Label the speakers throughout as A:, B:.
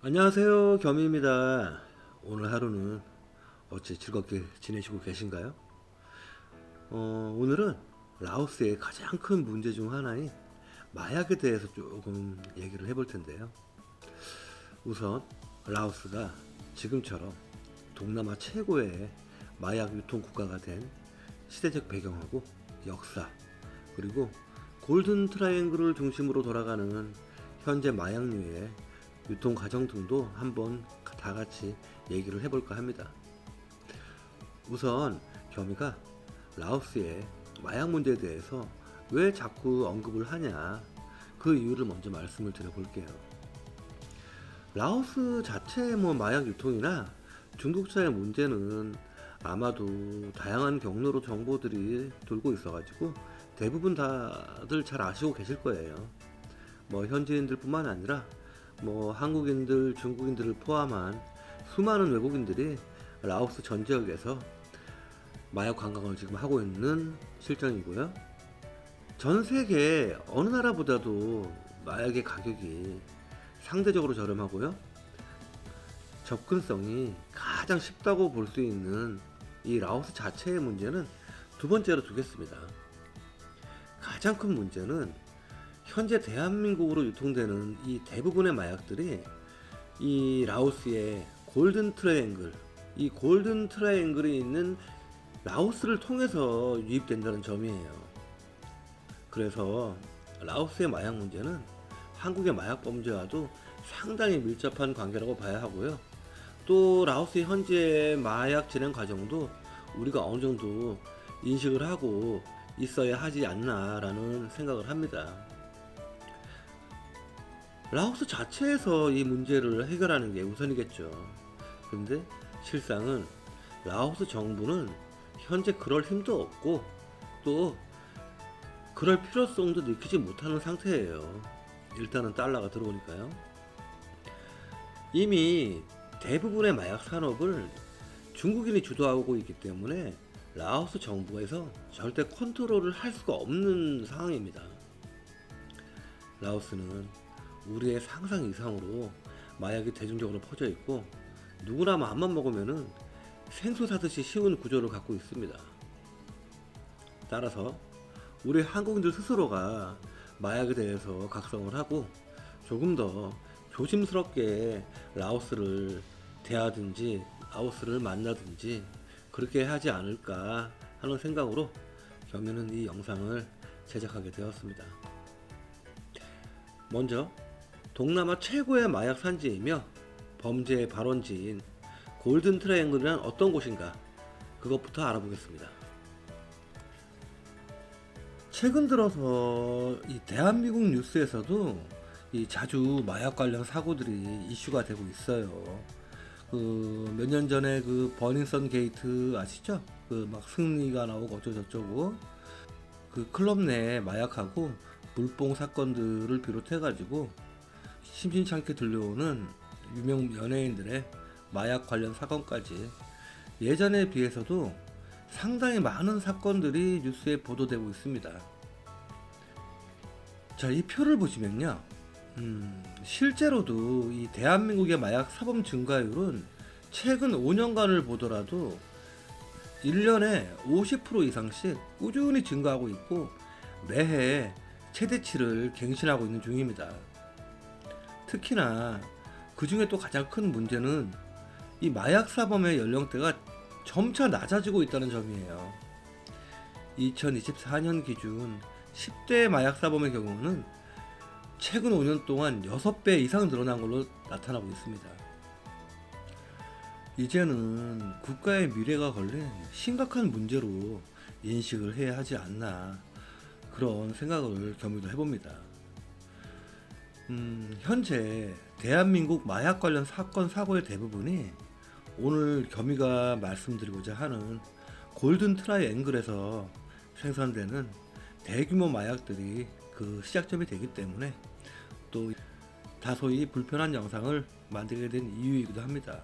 A: 안녕하세요, 겸입니다. 오늘 하루는 어찌 즐겁게 지내시고 계신가요? 오늘은 라오스의 가장 큰 문제 중 하나인 마약에 대해서 조금 얘기를 해볼 텐데요. 우선 라오스가 지금처럼 동남아 최고의 마약 유통 국가가 된 시대적 배경하고 역사, 그리고 골든 트라이앵글을 중심으로 돌아가는 현재 마약류의 유통 과정 등도 한번 다 같이 얘기를 해볼까 합니다. 우선 겸이가 라오스의 마약 문제에 대해서 왜 자꾸 언급을 하냐, 그 이유를 먼저 말씀을 드려볼게요. 라오스 자체의 마약 유통이나 중독자의 문제는 아마도 다양한 경로로 정보들이 돌고 있어가지고 대부분 다들 잘 아시고 계실 거예요. 현지인들 뿐만 아니라 한국인들, 중국인들을 포함한 수많은 외국인들이 라오스 전 지역에서 마약 관광을 지금 하고 있는 실정이고요. 전 세계 어느 나라보다도 마약의 가격이 상대적으로 저렴하고요. 접근성이 가장 쉽다고 볼 수 있는 이 라오스 자체의 문제는 두 번째로 두겠습니다. 가장 큰 문제는 현재 대한민국으로 유통되는 이 대부분의 마약들이 이 라오스의 골든 트라이앵글, 이 골든 트라이앵글이 있는 라오스를 통해서 유입된다는 점이에요. 그래서 라오스의 마약 문제는 한국의 마약 범죄와도 상당히 밀접한 관계라고 봐야 하고요. 또 라오스의 현재 마약 진행 과정도 우리가 어느 정도 인식을 하고 있어야 하지 않나라는 생각을 합니다. 라오스 자체에서 이 문제를 해결하는 게 우선이겠죠. 근데 실상은 라오스 정부는 현재 그럴 힘도 없고 또 그럴 필요성도 느끼지 못하는 상태예요. 일단은 달러가 들어오니까요. 이미 대부분의 마약 산업을 중국인이 주도하고 있기 때문에 라오스 정부에서 절대 컨트롤을 할 수가 없는 상황입니다. 라오스는 우리의 상상 이상으로 마약이 대중적으로 퍼져 있고 누구나 마음만 먹으면은 생수 사듯이 쉬운 구조를 갖고 있습니다. 따라서 우리 한국인들 스스로가 마약에 대해서 각성을 하고 조금 더 조심스럽게 라오스를 대하든지 라오스를 만나든지 그렇게 하지 않을까 하는 생각으로 겸이는 이 영상을 제작하게 되었습니다. 먼저 동남아 최고의 마약 산지이며 범죄의 발원지인 골든 트라이앵글이란 어떤 곳인가, 그것부터 알아보겠습니다. 최근 들어서 이 대한민국 뉴스에서도 자주 마약 관련 사고들이 이슈가 되고 있어요. 몇 년 전에 버닝썬 게이트 아시죠? 승리가 나오고 어쩌고저쩌고 클럽 내 마약하고 물뽕 사건들을 비롯해가지고 심심찮게 들려오는 유명 연예인들의 마약 관련 사건까지 예전에 비해서도 상당히 많은 사건들이 뉴스에 보도되고 있습니다. 자, 이 표를 보시면요. 실제로도 이 대한민국의 마약 사범 증가율은 최근 5년간을 보더라도 1년에 50% 이상씩 꾸준히 증가하고 있고 매해 최대치를 갱신하고 있는 중입니다. 특히나 그 중에 또 가장 큰 문제는 이 마약 사범의 연령대가 점차 낮아지고 있다는 점이에요. 2024년 기준 10대 마약 사범의 경우는 최근 5년 동안 6배 이상 늘어난 걸로 나타나고 있습니다. 이제는 국가의 미래가 걸린 심각한 문제로 인식을 해야 하지 않나, 그런 생각을 겸유도 해봅니다. 현재 대한민국 마약 관련 사건 사고의 대부분이 오늘 겸이가 말씀드리고자 하는 골든 트라이앵글에서 생산되는 대규모 마약들이 시작점이 되기 때문에 또 다소이 불편한 영상을 만들게 된 이유이기도 합니다.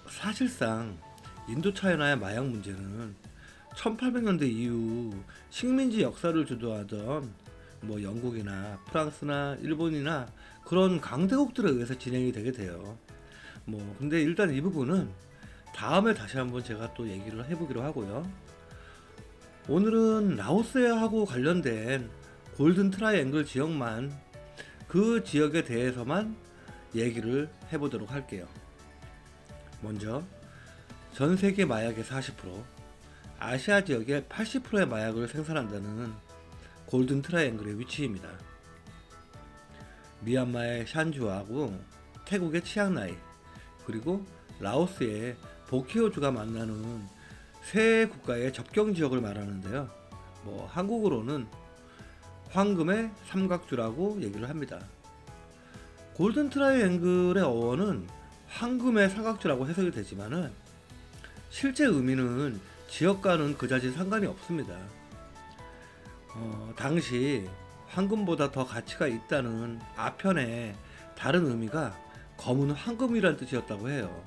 A: 사실상 인도 차이나의 마약 문제는 1800년대 이후 식민지 역사를 주도하던 뭐 영국이나 프랑스나 일본이나 그런 강대국들에 의해서 진행이 되게 돼요. 뭐 근데 일단 이 부분은 다음에 다시 한번 제가 또 얘기를 해보기로 하고요. 오늘은 라오스하고 관련된 골든 트라이앵글 지역만, 그 지역에 대해서만 얘기를 해보도록 할게요. 먼저 전 세계 마약의 40%, 아시아 지역의 80%의 마약을 생산한다는 골든 트라이앵글의 위치입니다. 미얀마의 샨주하고 태국의 치앙라이, 그리고 라오스의 보케오주가 만나는 세 국가의 접경 지역을 말하는데요. 뭐 한국어로는 황금의 삼각주라고 얘기를 합니다. 골든 트라이앵글의 어원은 황금의 삼각주라고 해석이 되지만은 실제 의미는 지역과는 그다지 상관이 없습니다. 당시 황금보다 더 가치가 있다는 아편의 다른 의미가 검은 황금이란 뜻이었다고 해요.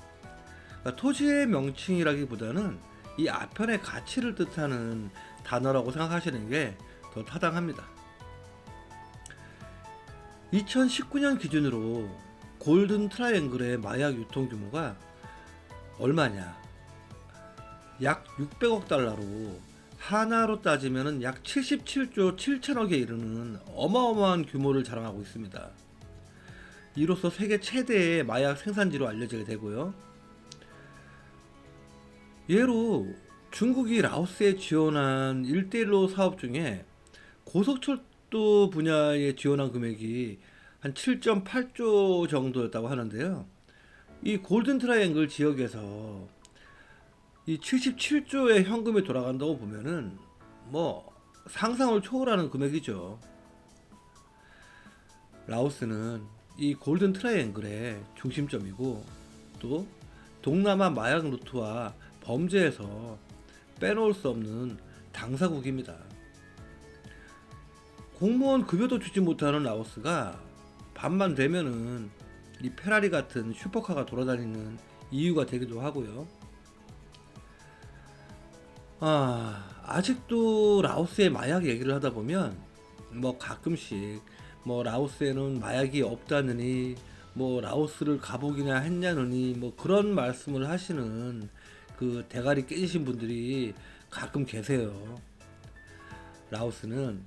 A: 그러니까 토지의 명칭이라기보다는 이 아편의 가치를 뜻하는 단어라고 생각하시는 게 더 타당합니다. 2019년 기준으로 골든 트라이앵글의 마약 유통 규모가 얼마냐? 약 600억 달러로 하나로 따지면 약 77조 7천억에 이르는 어마어마한 규모를 자랑하고 있습니다. 이로써 세계 최대의 마약 생산지로 알려지게 되고요. 예로 중국이 라오스에 지원한 1대1로 사업 중에 고속철도 분야에 지원한 금액이 한 7.8조 정도였다고 하는데요. 이 골든 트라이앵글 지역에서 이 77조의 현금이 돌아간다고 보면은 뭐 상상을 초월하는 금액이죠. 라오스는 이 골든 트라이앵글의 중심점이고 또 동남아 마약 루트와 범죄에서 빼놓을 수 없는 당사국입니다. 공무원 급여도 주지 못하는 라오스가 밤만 되면은 이 페라리 같은 슈퍼카가 돌아다니는 이유가 되기도 하고요. 아직도 라오스의 마약 얘기를 하다 보면 뭐 가끔씩 뭐 라오스에는 마약이 없다느니 뭐 라오스를 가보기나 했냐느니 뭐 그런 말씀을 하시는 그 대가리 깨지신 분들이 가끔 계세요. 라오스는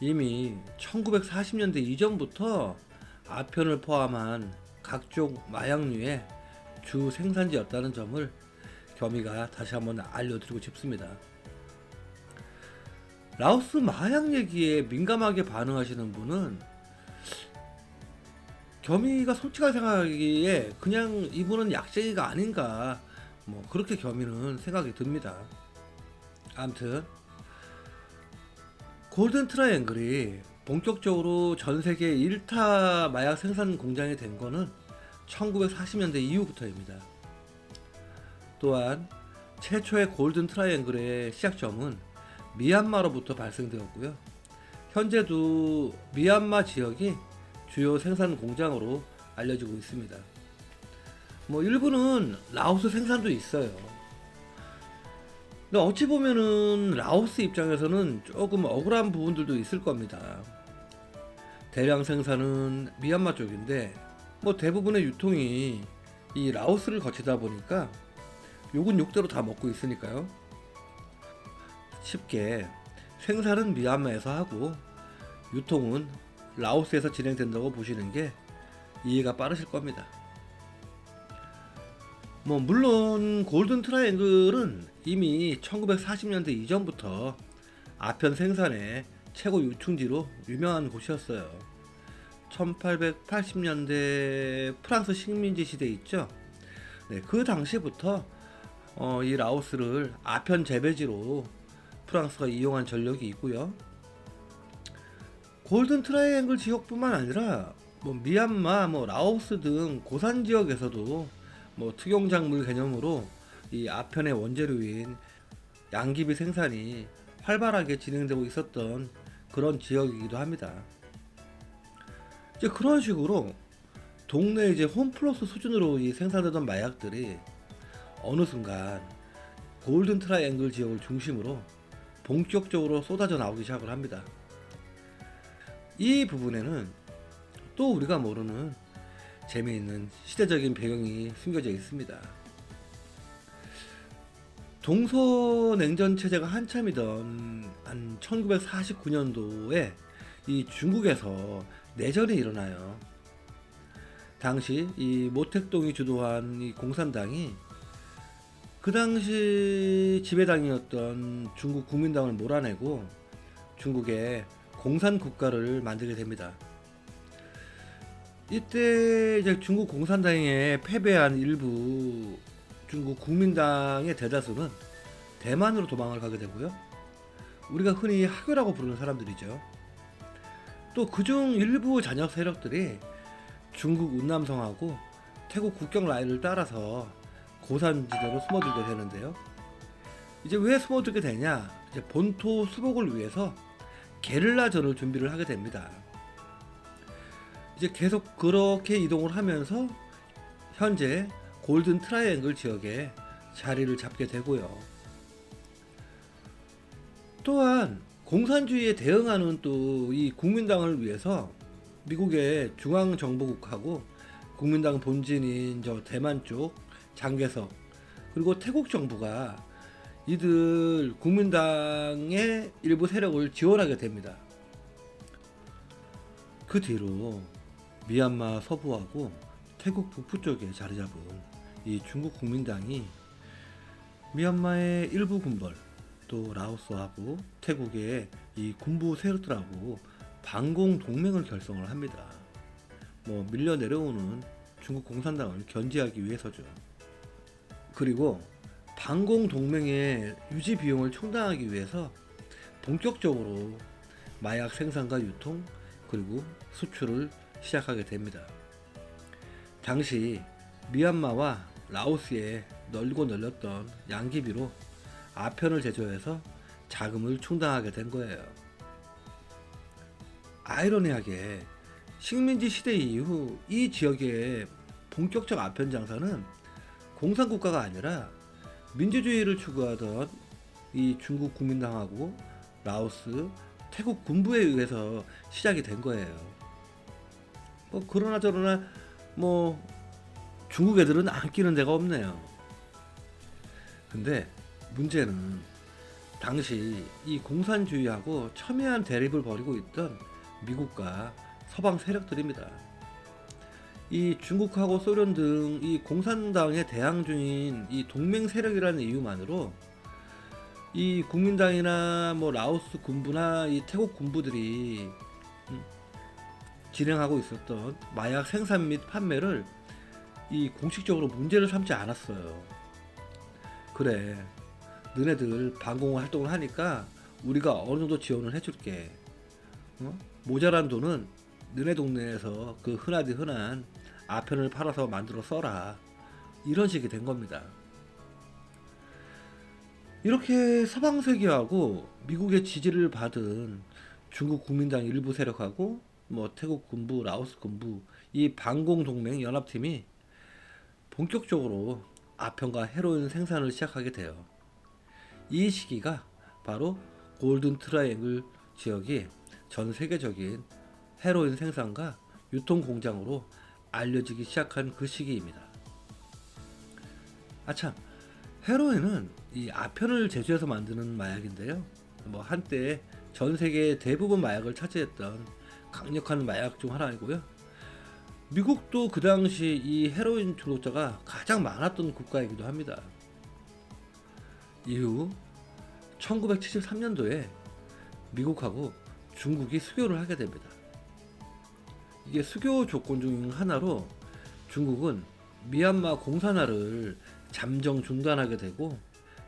A: 이미 1940년대 이전부터 아편을 포함한 각종 마약류의 주 생산지였다는 점을 겸이가 다시 한번 알려드리고 싶습니다. 라오스 마약 얘기에 민감하게 반응하시는 분은 겸이가 솔직하게 생각하기에 그냥 이분은 약쟁이가 아닌가, 뭐 그렇게 겸이는 생각이 듭니다. 아무튼 골든 트라이앵글이 본격적으로 전 세계 1타 마약 생산 공장이 된 거는 1940년대 이후부터입니다. 또한 최초의 골든 트라이앵글의 시작점은 미얀마로부터 발생되었고요. 현재도 미얀마 지역이 주요 생산 공장으로 알려지고 있습니다. 뭐 일부는 라오스 생산도 있어요. 근데 어찌 보면은 라오스 입장에서는 조금 억울한 부분들도 있을 겁니다. 대량 생산은 미얀마 쪽인데 뭐 대부분의 유통이 이 라오스를 거치다 보니까 욕은 욕대로 다 먹고 있으니까요. 쉽게 생산은 미얀마에서 하고 유통은 라오스에서 진행된다고 보시는 게 이해가 빠르실 겁니다. 뭐 물론 골든 트라이앵글은 이미 1940년대 이전부터 아편 생산의 최고 유통지로 유명한 곳이었어요. 1880년대 프랑스 식민지 시대 있죠. 네, 그 당시부터 이 라오스를 아편 재배지로 프랑스가 이용한 전력이 있고요. 골든 트라이앵글 지역뿐만 아니라 뭐 미얀마, 뭐 라오스 등 고산 지역에서도 뭐 특용작물 개념으로 이 아편의 원재료인 양귀비 생산이 활발하게 진행되고 있었던 그런 지역이기도 합니다. 이제 그런 식으로 동네 이제 홈플러스 수준으로 이 생산되던 마약들이 어느 순간 골든 트라이앵글 지역을 중심으로 본격적으로 쏟아져 나오기 시작을 합니다. 이 부분에는 또 우리가 모르는 재미있는 시대적인 배경이 숨겨져 있습니다. 동서냉전 체제가 한참이던 한 1949년도에 이 중국에서 내전이 일어나요. 당시 이 모택동이 주도한 이 공산당이 그 당시 지배당이었던 중국 국민당을 몰아내고 중국의 공산 국가를 만들게 됩니다. 이때 이제 중국 공산당에 패배한 일부 중국 국민당의 대다수는 대만으로 도망을 가게 되고요. 우리가 흔히 하교라고 부르는 사람들이죠. 또 그중 일부 잔여 세력들이 중국 운남성하고 태국 국경 라인을 따라서 고산지대로 숨어들게 되는데요. 이제 왜 숨어들게 되냐? 이제 본토 수복을 위해서 게릴라전을 준비를 하게 됩니다. 이제 계속 그렇게 이동을 하면서 현재 골든 트라이앵글 지역에 자리를 잡게 되고요. 또한 공산주의에 대응하는 또 이 국민당을 위해서 미국의 중앙정보국하고 국민당 본진인 저 대만 쪽 장개석 그리고 태국 정부가 이들 국민당의 일부 세력을 지원하게 됩니다. 그 뒤로 미얀마 서부하고 태국 북부 쪽에 자리 잡은 이 중국 국민당이 미얀마의 일부 군벌 또 라오스하고 태국의 이 군부 세력들하고 반공 동맹을 결성을 합니다. 밀려 내려오는 중국 공산당을 견제하기 위해서죠. 그리고 반공 동맹의 유지 비용을 충당하기 위해서 본격적으로 마약 생산과 유통 그리고 수출을 시작하게 됩니다. 당시 미얀마와 라오스에 널고 널렸던 양귀비로 아편을 제조해서 자금을 충당하게 된 거예요. 아이러니하게 식민지 시대 이후 이 지역의 본격적 아편 장사는 공산국가가 아니라 민주주의를 추구하던 이 중국 국민당하고 라오스, 태국 군부에 의해서 시작이 된 거예요. 그러나 저러나 중국 애들은 안 끼는 데가 없네요. 근데 문제는 당시 이 공산주의하고 첨예한 대립을 벌이고 있던 미국과 서방 세력들입니다. 이 중국하고 소련 등 이 공산당에 대항 중인 이 동맹 세력이라는 이유만으로 이 국민당이나 라오스 군부나 이 태국 군부들이 진행하고 있었던 마약 생산 및 판매를 이 공식적으로 문제를 삼지 않았어요. 그래, 너네들 반공 활동을 하니까 우리가 어느 정도 지원을 해줄게. 모자란 돈은 너네 동네에서 그 흔하디 흔한 아편을 팔아서 만들어 써라. 이런 식이 된 겁니다. 이렇게 서방 세계하고 미국의 지지를 받은 중국 국민당 일부 세력하고 태국 군부, 라오스 군부 이 반공 동맹 연합팀이 본격적으로 아편과 헤로인 생산을 시작하게 돼요. 이 시기가 바로 골든 트라이앵글 지역이 전 세계적인 헤로인 생산과 유통 공장으로 알려지기 시작한 그 시기입니다. 아참, 헤로인은 이 아편을 제조해서 만드는 마약인데요. 한때 전 세계 대부분 마약을 차지했던 강력한 마약 중 하나이고요. 미국도 그 당시 이 헤로인 중독자가 가장 많았던 국가이기도 합니다. 이후 1973년도에 미국하고 중국이 수교를 하게 됩니다. 이게 수교 조건 중 하나로 중국은 미얀마 공산화를 잠정 중단하게 되고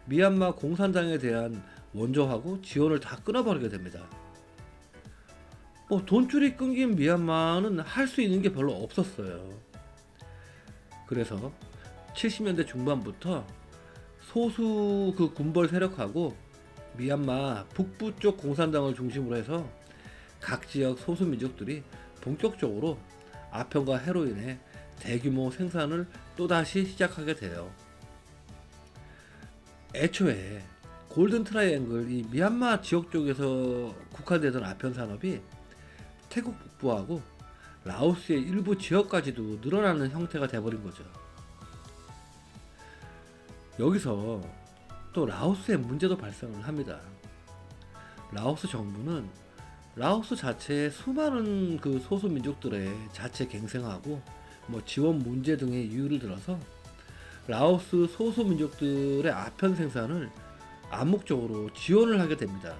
A: 미얀마 공산당에 대한 원조하고 지원을 다 끊어버리게 됩니다. 돈줄이 끊긴 미얀마는 할 수 있는 게 별로 없었어요. 그래서 70년대 중반부터 소수 그 군벌 세력하고 미얀마 북부 쪽 공산당을 중심으로 해서 각 지역 소수 민족들이 본격적으로 아편과 헤로인의 대규모 생산을 또다시 시작하게 돼요. 애초에 골든 트라이앵글 이 미얀마 지역 쪽에서 국화되던 아편 산업이 태국 북부하고 라오스의 일부 지역까지도 늘어나는 형태가 돼버린 거죠. 여기서 또 라오스의 문제도 발생을 합니다. 라오스 정부는 라오스 자체의 수많은 그 소수민족들의 자체 갱생하고 지원 문제 등의 이유를 들어서 라오스 소수민족들의 아편 생산을 암묵적으로 지원을 하게 됩니다.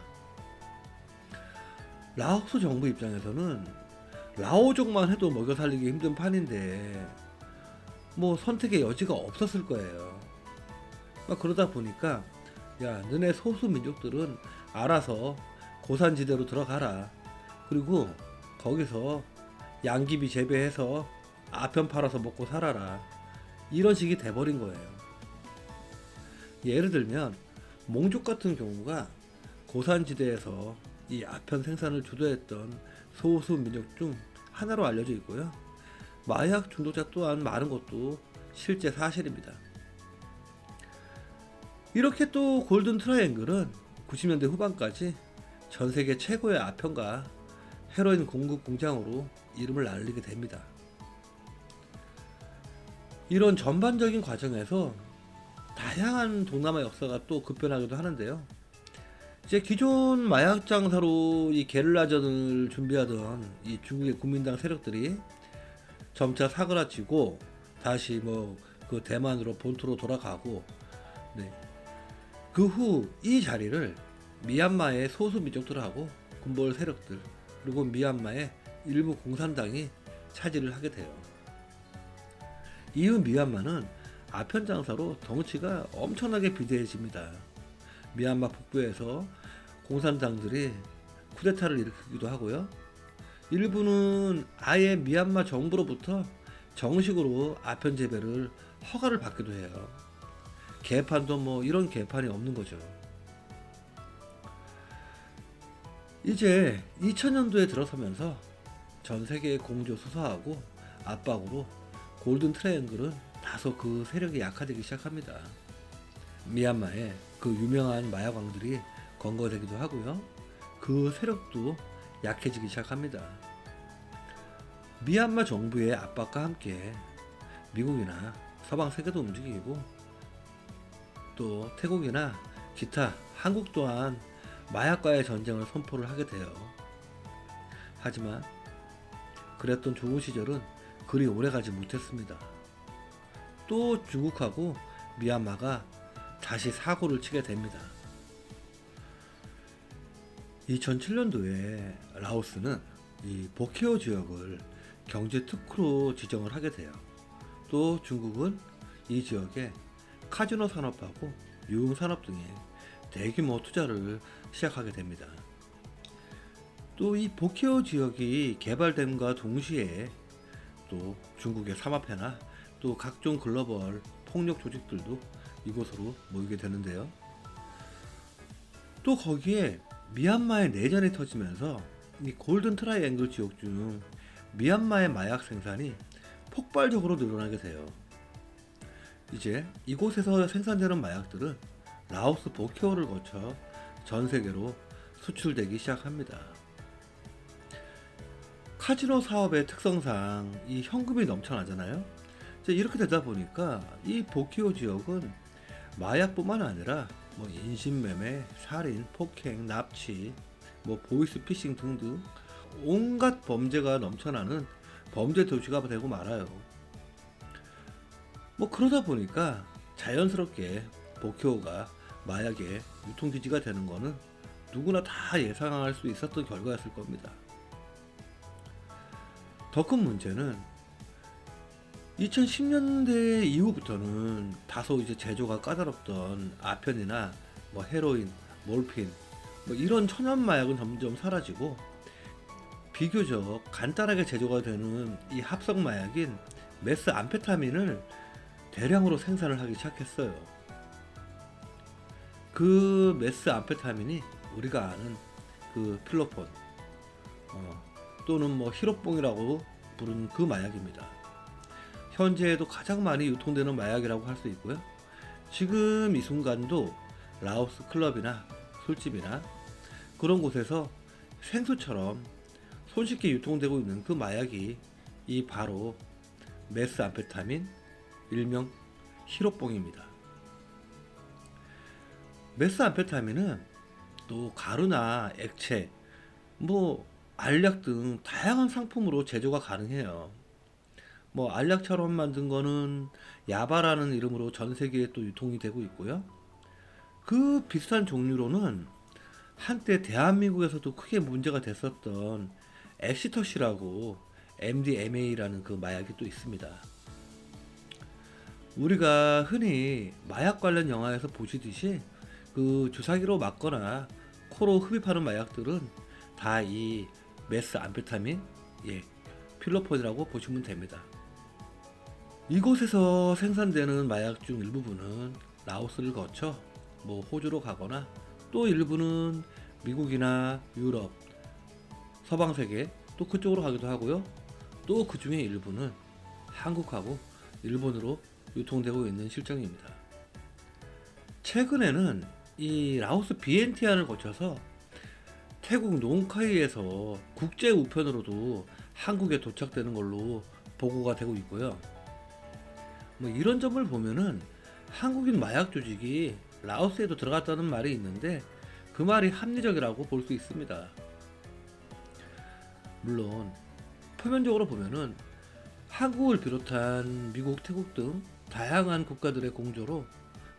A: 라오스 정부 입장에서는 라오족만 해도 먹여 살리기 힘든 판인데 선택의 여지가 없었을 거예요. 그러다 보니까 야, 너네 소수민족들은 알아서 고산지대로 들어가라. 그리고 거기서 양귀비 재배해서 아편 팔아서 먹고 살아라. 이런 식이 돼버린 거예요. 예를 들면 몽족 같은 경우가 고산지대에서 이 아편 생산을 주도했던 소수 민족 중 하나로 알려져 있고요. 마약 중독자 또한 많은 것도 실제 사실입니다. 이렇게 또 골든 트라이앵글은 90년대 후반까지 전 세계 최고의 아편과 헤로인 공급 공장으로 이름을 날리게 됩니다. 이런 전반적인 과정에서 다양한 동남아 역사가 또 급변하기도 하는데요. 이제 기존 마약 장사로 이 게릴라전을 준비하던 이 중국의 국민당 세력들이 점차 사그라치고 다시 그 대만으로 본토로 돌아가고, 네. 그 후 이 자리를 미얀마의 소수 민족들하고 군벌 세력들 그리고 미얀마의 일부 공산당이 차지를 하게 돼요. 이후 미얀마는 아편 장사로 덩치가 엄청나게 비대해집니다. 미얀마 북부에서 공산당들이 쿠데타를 일으키기도 하고요. 일부는 아예 미얀마 정부로부터 정식으로 아편 재배를 허가를 받기도 해요. 개판도 이런 개판이 없는 거죠. 이제 2000년도에 들어서면서 전 세계의 공조 수사하고 압박으로 골든 트라이앵글은 다소 그 세력이 약화되기 시작합니다. 미얀마에 그 유명한 마약왕들이 건거되기도 하고요. 그 세력도 약해지기 시작합니다. 미얀마 정부의 압박과 함께 미국이나 서방 세계도 움직이고 또 태국이나 기타 한국 또한 마약과의 전쟁을 선포를 하게 돼요. 하지만 그랬던 좋은 시절은 그리 오래가지 못했습니다. 또 중국하고 미얀마가 다시 사고를 치게 됩니다. 2007년도에 라오스는 이 보케오 지역을 경제 특구로 지정을 하게 돼요. 또 중국은 이 지역에 카지노 산업하고 유흥 산업 등에 대규모 투자를 시작하게 됩니다. 또 이 보케오 지역이 개발됨과 동시에 또 중국의 삼합회나 또 각종 글로벌 폭력 조직들도 이곳으로 모이게 되는데요. 또 거기에 미얀마의 내전이 터지면서 이 골든 트라이앵글 지역 중 미얀마의 마약 생산이 폭발적으로 늘어나게 돼요. 이제 이곳에서 생산되는 마약들은 라오스 보케오를 거쳐 전 세계로 수출되기 시작합니다. 카지노 사업의 특성상 이 현금이 넘쳐나잖아요. 이제 이렇게 되다 보니까 이 보케오 지역은 마약뿐만 아니라 인신매매, 살인, 폭행, 납치, 보이스피싱 등등 온갖 범죄가 넘쳐나는 범죄 도시가 되고 말아요. 그러다 보니까 자연스럽게 보케오가 마약의 유통기지가 되는 거는 누구나 다 예상할 수 있었던 결과였을 겁니다. 더 큰 문제는 2010년대 이후부터는 다소 이제 제조가 까다롭던 아편이나 헤로인, 몰핀 이런 천연 마약은 점점 사라지고 비교적 간단하게 제조가 되는 이 합성 마약인 메스 암페타민을 대량으로 생산을 하기 시작했어요. 그 메스 암페타민이 우리가 아는 그 필로폰 또는 히로뽕이라고 부르는 그 마약입니다. 현재에도 가장 많이 유통되는 마약이라고 할 수 있고요. 지금 이 순간도 라오스 클럽이나 술집이나 그런 곳에서 생수처럼 손쉽게 유통되고 있는 그 마약이 이 바로 메스암페타민, 일명 히로뽕입니다. 메스암페타민은 또 가루나 액체, 알약 등 다양한 상품으로 제조가 가능해요. 알약처럼 만든 거는 야바라는 이름으로 전 세계에 또 유통이 되고 있고요. 그 비슷한 종류로는 한때 대한민국에서도 크게 문제가 됐었던 엑시터시라고 MDMA라는 그 마약이 또 있습니다. 우리가 흔히 마약 관련 영화에서 보시듯이 그 주사기로 맞거나 코로 흡입하는 마약들은 다 이 메스암페타민, 필로폰이라고 보시면 됩니다. 이곳에서 생산되는 마약 중 일부분은 라오스를 거쳐 호주로 가거나 또 일부는 미국이나 유럽, 서방 세계 또 그쪽으로 가기도 하고요. 또 그 중에 일부는 한국하고 일본으로 유통되고 있는 실정입니다. 최근에는 이 라오스 비엔티안을 거쳐서 태국 농카이에서 국제 우편으로도 한국에 도착되는 걸로 보고가 되고 있고요. 이런 점을 보면은 한국인 마약 조직이 라오스에도 들어갔다는 말이 있는데 그 말이 합리적이라고 볼 수 있습니다. 물론 표면적으로 보면은 한국을 비롯한 미국, 태국 등 다양한 국가들의 공조로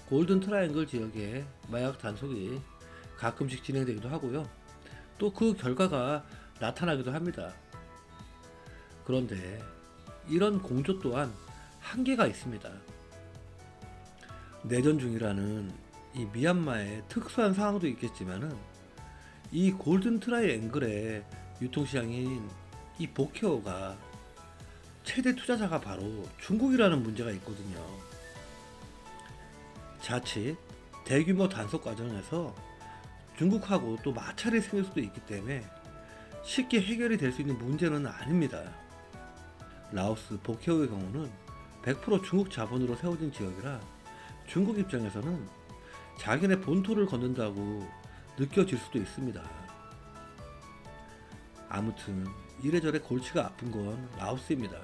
A: 골든 트라이앵글 지역에 마약 단속이 가끔씩 진행되기도 하고요. 또 그 결과가 나타나기도 합니다. 그런데 이런 공조 또한 한계가 있습니다. 내전 중이라는 이 미얀마의 특수한 상황도 있겠지만은 이 골든 트라이앵글의 유통시장인 이 보케오가 최대 투자자가 바로 중국이라는 문제가 있거든요. 자칫 대규모 단속 과정에서 중국하고 또 마찰이 생길 수도 있기 때문에 쉽게 해결이 될 수 있는 문제는 아닙니다. 라오스 보케오의 경우는 100% 중국 자본으로 세워진 지역이라 중국 입장에서는 자기네 본토를 걷는다고 느껴질 수도 있습니다. 아무튼 이래저래 골치가 아픈 건 라오스입니다.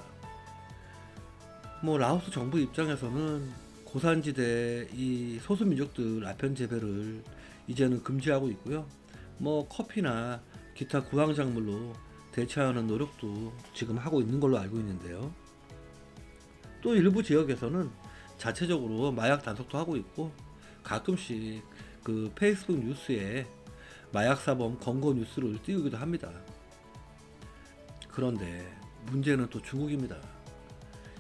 A: 라오스 정부 입장에서는 고산지대 이 소수민족들 아편 재배를 이제는 금지하고 있고요. 커피나 기타 구황작물로 대체하는 노력도 지금 하고 있는 걸로 알고 있는데요. 또 일부 지역에서는 자체적으로 마약 단속도 하고 있고 가끔씩 그 페이스북 뉴스에 마약사범 검거 뉴스를 띄우기도 합니다. 그런데 문제는 또 중국입니다.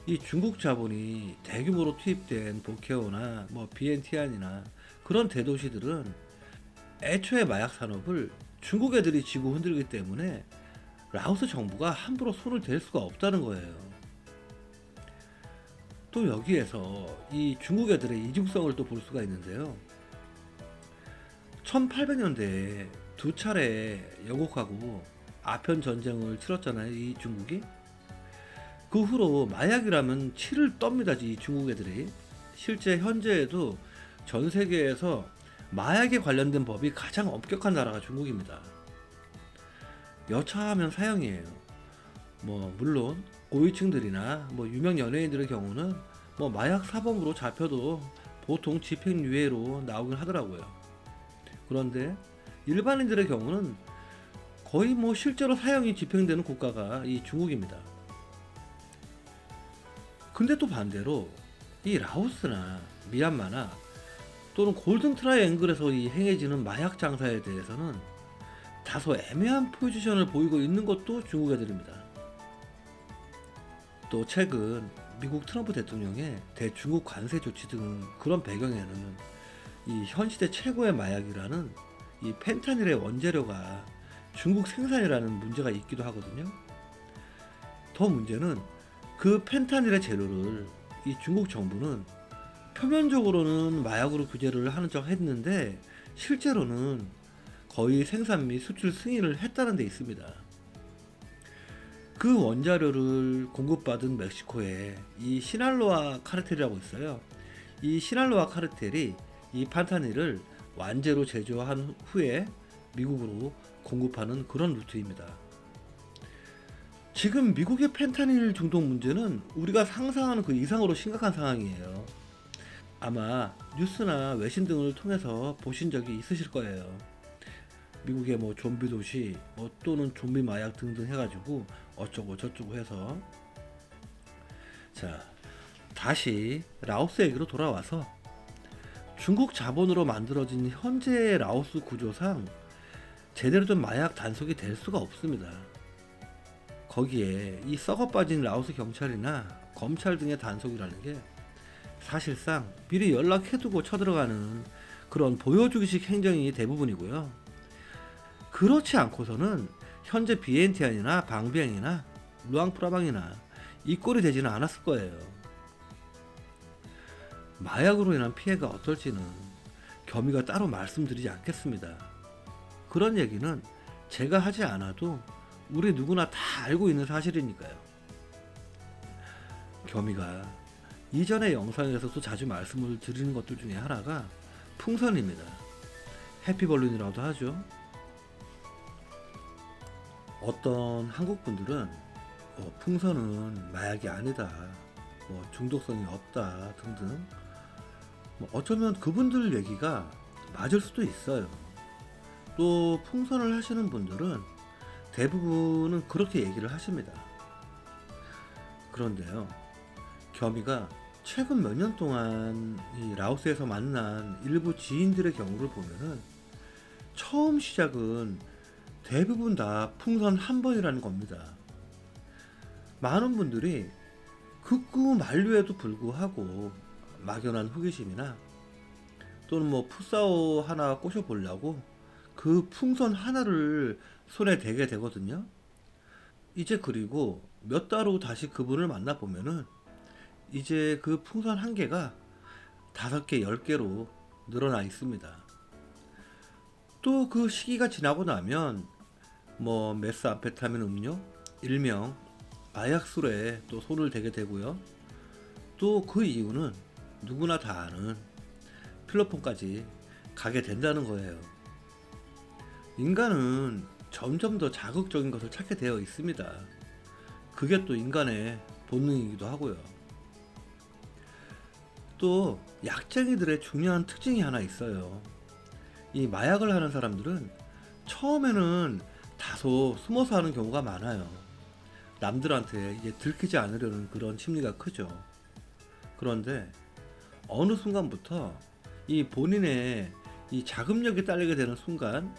A: 이 중국 자본이 대규모로 투입된 보케오나 비엔티안이나 그런 대도시들은 애초에 마약 산업을 중국 애들이 쥐고 흔들기 때문에 라오스 정부가 함부로 손을 댈 수가 없다는 거예요. 또 여기에서 이 중국 애들의 이중성을 또 볼 수가 있는데요. 1800년대에 두 차례 영국하고 아편 전쟁을 치렀잖아요, 이 중국이. 그 후로 마약이라면 치를 떱니다, 이 중국 애들이. 실제 현재에도 전 세계에서 마약에 관련된 법이 가장 엄격한 나라가 중국입니다. 여차하면 사형이에요. 물론 고위층들이나 유명 연예인들의 경우는 마약 사범으로 잡혀도 보통 집행유예로 나오긴 하더라고요. 그런데 일반인들의 경우는 거의 실제로 사형이 집행되는 국가가 이 중국입니다. 근데 또 반대로 이 라오스나 미얀마나 또는 골든 트라이앵글에서 이 행해지는 마약 장사에 대해서는 다소 애매한 포지션을 보이고 있는 것도 중국 애들입니다. 또 최근 미국 트럼프 대통령의 대중국 관세 조치 등 그런 배경에는 이 현 시대 최고의 마약이라는 이 펜타닐의 원재료가 중국 생산이라는 문제가 있기도 하거든요. 더 문제는 그 펜타닐의 재료를 이 중국 정부는 표면적으로는 마약으로 규제를 하는 척 했는데 실제로는 거의 생산 및 수출 승인을 했다는 데 있습니다. 그 원자료를 공급받은 멕시코에 이 시날로아 카르텔이라고 있어요. 이 시날로아 카르텔이 이 판타닐을 완제로 제조한 후에 미국으로 공급하는 그런 루트입니다. 지금 미국의 펜타닐 중독 문제는 우리가 상상하는 그 이상으로 심각한 상황이에요. 아마 뉴스나 외신 등을 통해서 보신 적이 있으실 거예요. 미국의 뭐 좀비 도시 뭐 또는 좀비 마약 등등 해가지고 어쩌고 저쩌고 해서. 자, 다시 라오스 얘기로 돌아와서 중국 자본으로 만들어진 현재의 라오스 구조상 제대로 된 마약 단속이 될 수가 없습니다. 거기에 이 썩어 빠진 라오스 경찰이나 검찰 등의 단속이라는 게 사실상 미리 연락해두고 쳐들어가는 그런 보여주기식 행정이 대부분이고요. 그렇지 않고서는 현재 비엔티안이나 방비앙이나 루앙프라방이나 이 꼴이 되지는 않았을 거예요. 마약으로 인한 피해가 어떨지는 겸이가 따로 말씀드리지 않겠습니다. 그런 얘기는 제가 하지 않아도 우리 누구나 다 알고 있는 사실이니까요. 겸이가 이전의 영상에서도 자주 말씀을 드리는 것들 중에 하나가 풍선입니다. 해피벌룬이라고도 하죠. 어떤 한국 분들은 풍선은 마약이 아니다, 중독성이 없다 등등, 어쩌면 그분들 얘기가 맞을 수도 있어요. 또 풍선을 하시는 분들은 대부분은 그렇게 얘기를 하십니다. 그런데요, 겸이가 최근 몇 년 동안 이 라오스에서 만난 일부 지인들의 경우를 보면은 처음 시작은 대부분 다 풍선 한 번이라는 겁니다. 많은 분들이 극구 만류에도 불구하고 막연한 호기심이나 또는 뭐 풋사오 하나 꼬셔보려고 그 풍선 하나를 손에 대게 되거든요. 이제 그리고 몇 달 후 다시 그분을 만나보면은 이제 그 풍선 한 개가 5개, 10개로 늘어나 있습니다. 또 그 시기가 지나고 나면 뭐 메스암페타민 음료, 일명 마약술에 또 손을 대게 되고요. 또 그 이유는 누구나 다 아는 필로폰까지 가게 된다는 거예요. 인간은 점점 더 자극적인 것을 찾게 되어 있습니다. 그게 또 인간의 본능이기도 하고요. 또 약쟁이들의 중요한 특징이 하나 있어요. 이 마약을 하는 사람들은 처음에는 다소 숨어서 하는 경우가 많아요. 남들한테 이제 들키지 않으려는 그런 심리가 크죠. 그런데 어느 순간부터 이 본인의 이 자금력이 딸리게 되는 순간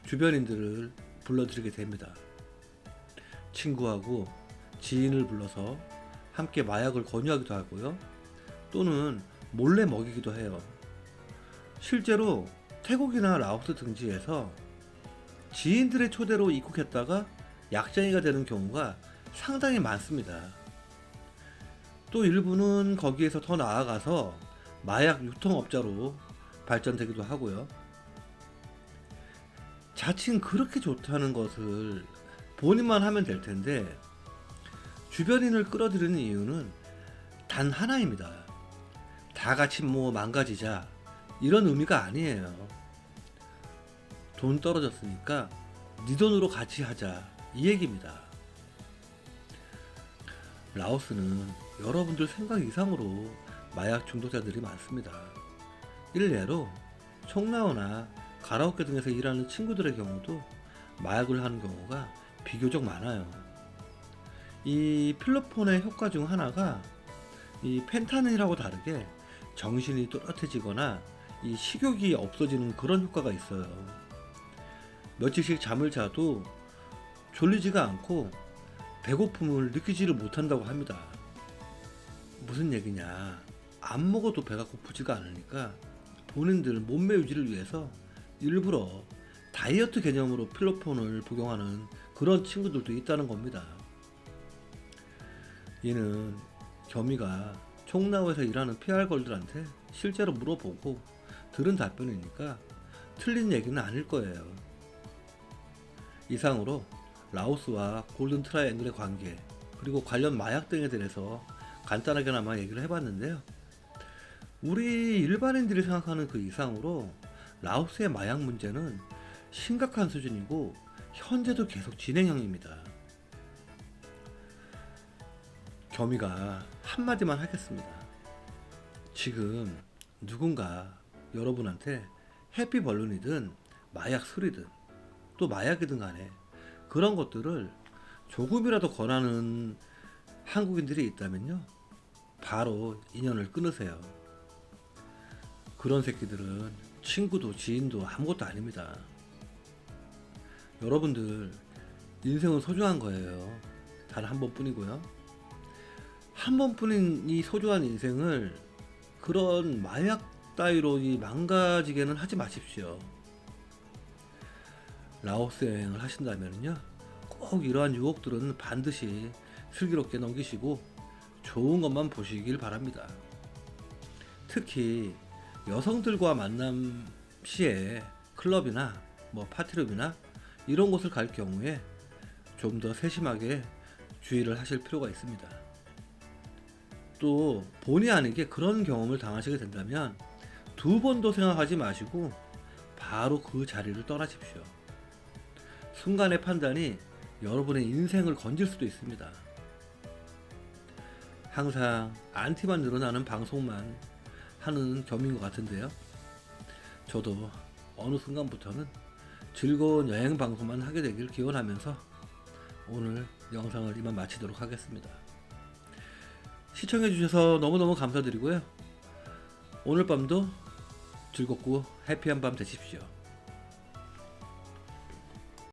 A: 주변인들을 불러들이게 됩니다. 친구하고 지인을 불러서 함께 마약을 권유하기도 하고요. 또는 몰래 먹이기도 해요. 실제로 태국이나 라오스 등지에서 지인들의 초대로 입국했다가 약쟁이가 되는 경우가 상당히 많습니다. 또 일부는 거기에서 더 나아가서 마약 유통업자로 발전되기도 하고요. 자칭 그렇게 좋다는 것을 본인만 하면 될 텐데 주변인을 끌어들이는 이유는 단 하나입니다. 다 같이 뭐 망가지자 이런 의미가 아니에요. 돈 떨어졌으니까 네 돈으로 같이 하자 이 얘기입니다. 라오스는 여러분들 생각 이상으로 마약 중독자들이 많습니다. 일례로 총라오나 가라오케 등에서 일하는 친구들의 경우도 마약을 하는 경우가 비교적 많아요. 이 필로폰의 효과 중 하나가 이 펜타닐하고 다르게 정신이 또렷해지거나 이 식욕이 없어지는 그런 효과가 있어요. 며칠씩 잠을 자도 졸리지가 않고 배고픔을 느끼지를 못한다고 합니다. 무슨 얘기냐, 안 먹어도 배가 고프지가 않으니까 본인들 몸매 유지를 위해서 일부러 다이어트 개념으로 필로폰을 복용하는 그런 친구들도 있다는 겁니다. 얘는 겸이가 총나오에서 일하는 PR걸들한테 실제로 물어보고 들은 답변이니까 틀린 얘기는 아닐 거예요. 이상으로 라오스와 골든 트라이앵글의 관계 그리고 관련 마약 등에 대해서 간단하게나마 얘기를 해봤는데요. 우리 일반인들이 생각하는 그 이상으로 라오스의 마약 문제는 심각한 수준이고 현재도 계속 진행형입니다. 겸이가 한마디만 하겠습니다. 지금 누군가 여러분한테 해피벌룬이든 마약 술이든 또 마약이든 간에 그런 것들을 조금이라도 권하는 한국인들이 있다면요, 바로 인연을 끊으세요. 그런 새끼들은 친구도 지인도 아무것도 아닙니다. 여러분들 인생은 소중한 거예요. 단 한 번뿐이고요. 한 번뿐인 이 소중한 인생을 그런 마약 따위로 이 망가지게는 하지 마십시오. 라오스 여행을 하신다면요, 꼭 이러한 유혹들은 반드시 슬기롭게 넘기시고 좋은 것만 보시길 바랍니다. 특히 여성들과 만남 시에 클럽이나 뭐 파티룸이나 이런 곳을 갈 경우에 좀 더 세심하게 주의를 하실 필요가 있습니다. 또 본의 아니게 그런 경험을 당하시게 된다면 두 번도 생각하지 마시고 바로 그 자리를 떠나십시오. 순간의 판단이 여러분의 인생을 건질 수도 있습니다. 항상 안티만 늘어나는 방송만 하는 겸인 것 같은데요. 저도 어느 순간부터는 즐거운 여행 방송만 하게 되길 기원하면서 오늘 영상을 이만 마치도록 하겠습니다. 시청해주셔서 너무너무 감사드리고요. 오늘 밤도 즐겁고 해피한 밤 되십시오.